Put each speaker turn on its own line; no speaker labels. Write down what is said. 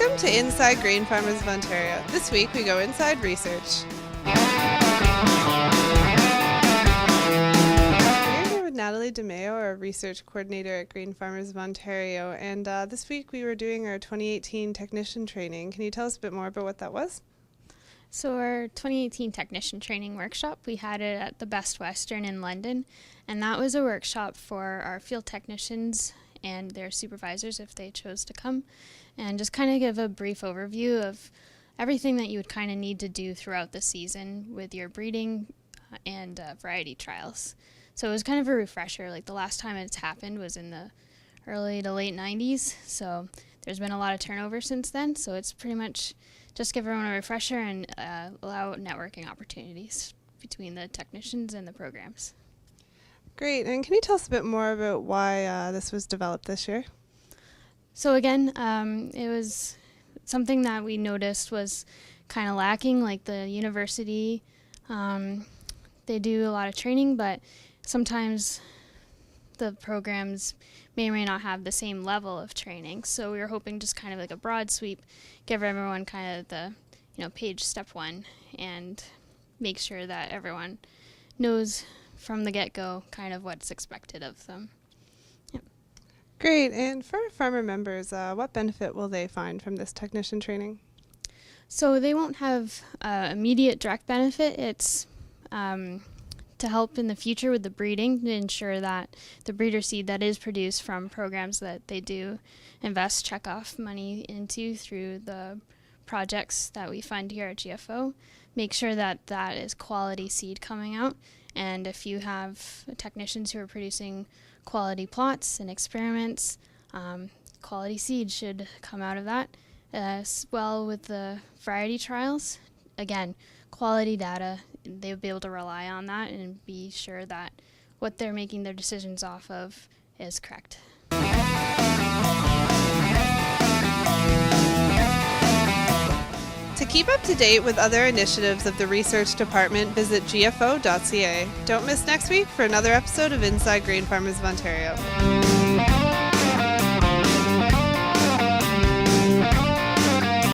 Welcome to Inside Grain Farmers of Ontario. This week we go inside research. We're here with Natalie DeMeo, our research coordinator at Grain Farmers of Ontario, and this week we were doing our 2018 technician training. Can you tell us a bit more about what that was?
So our 2018 technician training workshop, we had it at the Best Western in London, and that was a workshop for our field technicians and their supervisors if they chose to come, and just kind of give a brief overview of everything that you would kind of need to do throughout the season with your breeding and variety trials. So it was kind of a refresher. Like the last time it's happened was in the early to late 90s, so there's been a lot of turnover since then, so it's pretty much just give everyone a refresher and allow networking opportunities between the technicians and the programs.
Great, and can you tell us a bit more about why this was developed this year?
So again, it was something that we noticed was kind of lacking, like the university. They do a lot of training, but sometimes the programs may or may not have the same level of training. So we were hoping just kind of like a broad sweep, give everyone kind of the, page step one and make sure that everyone knows from the get-go kind of what's expected of them. Yep.
Great, and for our farmer members, what benefit will they find from this technician training?
So they won't have immediate direct benefit. It's to help in the future with the breeding, to ensure that the breeder seed that is produced from programs that they do invest check-off money into through the projects that we fund here at GFO, make sure that that is quality seed coming out. And if you have technicians who are producing quality plots and experiments, quality seed should come out of that. As well with the variety trials, again, quality data, they would be able to rely on that and be sure that what they're making their decisions off of is correct.
To keep up to date with other initiatives of the research department, visit gfo.ca. Don't miss next week for another episode of Inside Grain Farmers of Ontario.